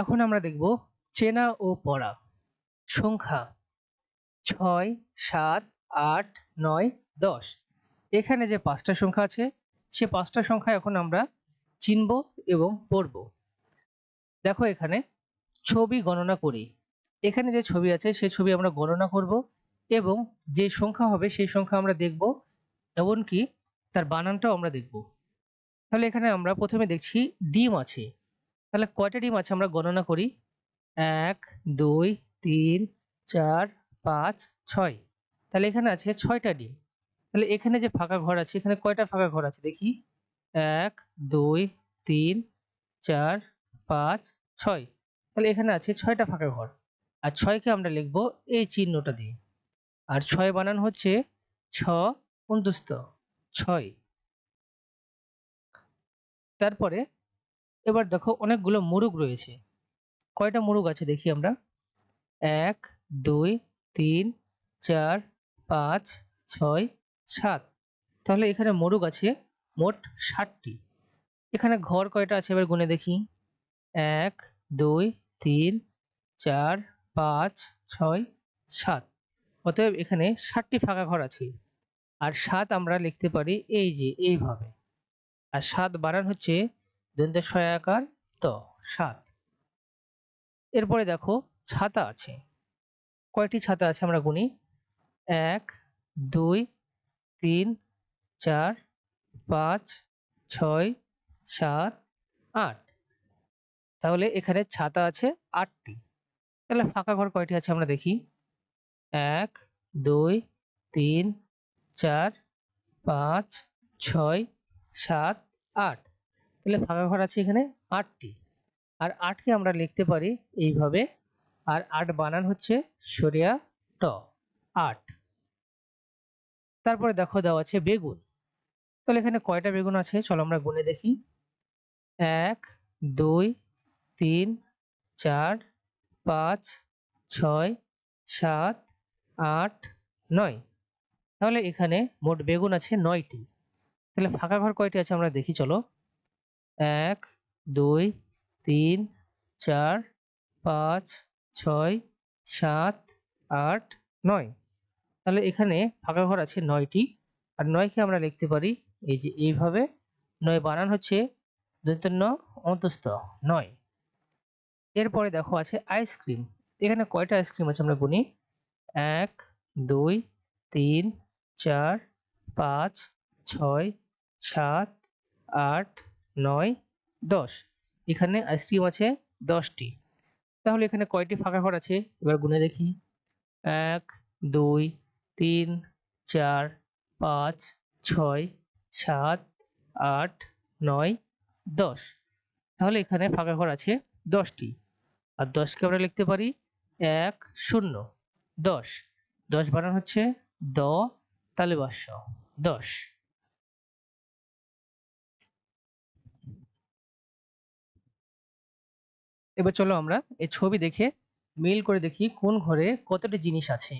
এখন আমরা দেখব চেনা ও পড়া সংখ্যা 6, 7, 8, 9, 10। এখানে যে 5টা সংখ্যা আছে সে 5টা সংখ্যা এখন আমরা চিনব এবং পড়ব। দেখো এখানে ছবি গণনা করি। এখানে যে ছবি আছে সেই ছবি আমরা গণনা করব এবং যে সংখ্যা হবে সেই সংখ্যা আমরা দেখব, এমনকি তার বানানটাও আমরা দেখব। তাহলে এখানে আমরা প্রথমে দেখছি ডিম আছে। তাহলে কয়টা ডিম আছে আমরা গণনা করি। 1, 2, 3, 4, 5, 6। তাহলে এখানে আছে 6টা ডিম। তাহলে এখানে যে ফাঁকা ঘর আছে এখানে কয়টা ফাঁকা ঘর আছে দেখি। 1, 2, 3, 4, 5, 6। তাহলে এখানে আছে 6টা ফাঁকা ঘর। আর 6কে আমরা লিখব এই চিহ্নটা দিয়ে। আর 6 বানান হচ্ছে ছ অন্তস্থ 6। তারপরে এবার দেখো অনেকগুলো মোরগ রয়েছে। কয়টা মোরগ আছে দেখি আমরা। 1, 2, 3, 4, 5, 6, 7। তাহলে এখানে মোরগ আছে মোট 60টি। এখানে ঘর কয়টা আছে এবার গুনে দেখি। 1, 2, 3, 4, 5, 6, 7। অতএব এখানে 60টি ফাঁকা ঘর আছে। আর 7 আমরা লিখতে পারি এই যে এইভাবে। আর 7 বানান হচ্ছে দন্ত্য সয়াকার ত 7। এরপরে দেখো ছাতা আছে। কয়টি ছাতা আছে আমরা গুনি। 1, 2, 3, 4, 5, 6, 7, 8। তাহলে এখানে ছাতা আছে 8টি। তাহলে ফাঁকা ঘর কয়টি আছে আমরা দেখি। 1, 2, 3, 4, 5, 6, 7, 8। তাহলে ফাঁকা ঘর আছে এখানে 8টি। আর 8কে আমরা লিখতে পারি এইভাবে। আর 8 বানান হচ্ছে সরিয়া ট 8। তারপরে দেখো দেওয়া আছে বেগুন। তাহলে এখানে কয়টা বেগুন আছে চলো আমরা গুনে দেখি। 1, 2, 3, 4, 5, 6, 7, 8, 9। তাহলে এখানে মোট বেগুন আছে 9টি। তাহলে ফাঁকা ঘর কয়টি আছে আমরা দেখি চলো। 1, 2, 3, 4, 5, 6, 7, 8, 9। তাহলে এখানে ফাঁকা ঘর আছে 9টি। আর 9কে আমরা লিখতে পারি এই যে এইভাবে। 9 বানান হচ্ছে দন্তন্য অন্তস্থ 9। এরপরে দেখো আছে আইসক্রিম। এখানে কয়টা আইসক্রিম আছে আমরা গুনি। 1, 2, 3, 4, 5, 6, 7, 8, 9, 10। এখানে আইসক্রিম আছে 10টি। তাহলে এখানে কয়টি ফাঁকা ঘর আছে এবার গুনে দেখি। 1, 2, 3, 4, 5, 6, 7, 8, 9, 10। তাহলে এখানে ফাঁকা ঘর আছে 10টি। আর 10কে আমরা লিখতে পারি 1, 0, 10। 10 বানান হচ্ছে দ তালিবাস্য 10। এবার চলো আমরা এই ছবি দেখে মিল করে দেখি কোন ঘরে কতটি জিনিস আছে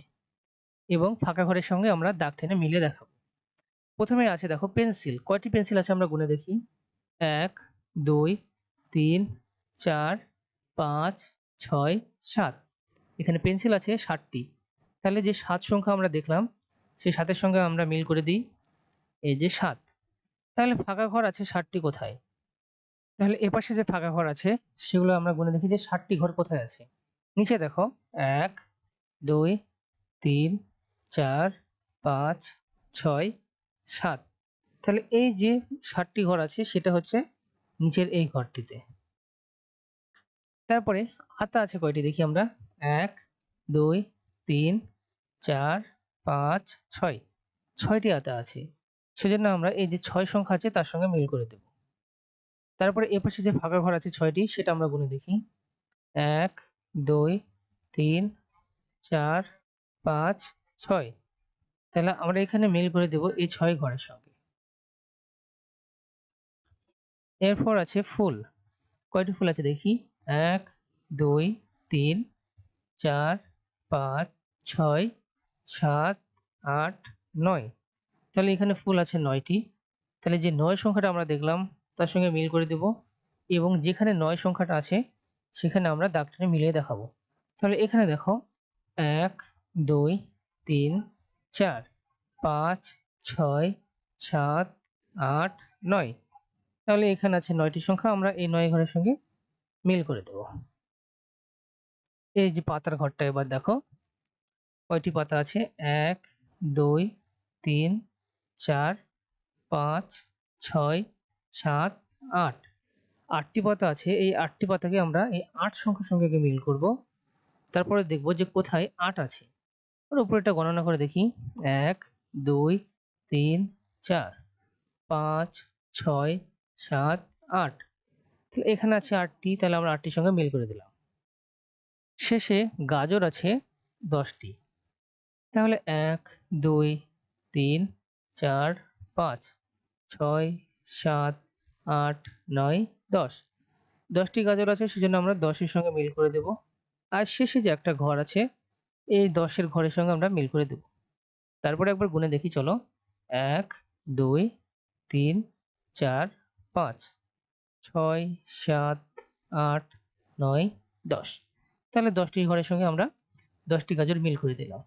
এবং ফাঁকা ঘরের সঙ্গে আমরা দাগ টেনে মিলিয়ে দেখাবো। প্রথমে আছে দেখো পেন্সিল। কয়টি পেন্সিল আছে আমরা গুনে দেখি। 1, 2, 3, 4, 5, 6, 7। এখানে পেন্সিল আছে 60টি। তাহলে যে 7 সংখ্যা আমরা দেখলাম সেই 7-এর সঙ্গে আমরা মিল করে দিই এই যে 7। তাহলে ফাঁকা ঘর আছে 60টি কোথায়। তাহলে এপাশে যে ফাঁকা ঘর আছে সেগুলো আমরা গুনে দেখি যে 60টি ঘর কোথায় আছে। নিচে দেখো 1, 2, 3, 4, 5, 6, 7। তাহলে এই যে 60টি ঘর আছে সেটা হচ্ছে নিচের এই ঘরটিতে। তারপরে আতা আছে কয়টি দেখি আমরা। 1, 2, 3, 4, 5, 6। 6টি আতা আছে। সেজন্য আমরা এই যে 6 সংখ্যা আছে তার সঙ্গে মিল করে দেব। তারপরে এপাশে যে ফাঁকা ঘর আছে 6টি সেটা আমরা গুনে দেখি। 1, 2, 3, 4, 5, 6। তাহলে আমরা এখানে মিল করে দেব এই 6 ঘরের সঙ্গে। এরপর আছে ফুল। কয়টি ফুল আছে দেখি। 1, 2, 3, 4, 5, 6, 7, 8, 9। তাহলে এখানে ফুল আছে 9টি। তাহলে যে 9 সংখ্যাটা আমরা দেখলাম তার সঙ্গে মিল করে দেব এবং যেখানে 9 সংখ্যাটা আছে সেখানে আমরা দাগ টেনে মিলিয়ে দেখাবো। তাহলে এখানে দেখো 1 2 3 4 5 6 7 8 9। তাহলে এখানে আছে 9টি সংখ্যা, আমরা এই 9 ঘরের সঙ্গে মিল করে দেব। এই যে পাতার ঘরটা এবার দেখো কয়টি পাতা আছে, 1 2 3 4 5 6 7 8। 8টি পাতা আছে, এই 8টি পাতাকে আমরা এই 8 সংখ্যার সঙ্গে আগে মিল করব, তারপরে দেখব যে কোথায় 8 আছে। ওর উপরেটা গণনা করে দেখি, 1 2 3 4 5 6 7 8। তাহলে এখানে আছে 8টি, তাহলে আমরা 8টির সঙ্গে মিল করে দিলাম। শেষে গাজর আছে 10টি, তাহলে 1 2 3 4 5 6 7 8 9 10। 10টি গাজর আছে, সেজন্য আমরা 10-এর সঙ্গে মিল করে দেব। আর শেষে যে একটা ঘর আছে, এই 10-এর ঘরের সঙ্গে আমরা মিল করে দেব। তারপরে একবার গুণে দেখি চলো, 1 2 3 4 5 6 7 8 9 10। তাহলে 10টি ঘরের সঙ্গে আমরা 10টি গাজর মিল করে দিলাম।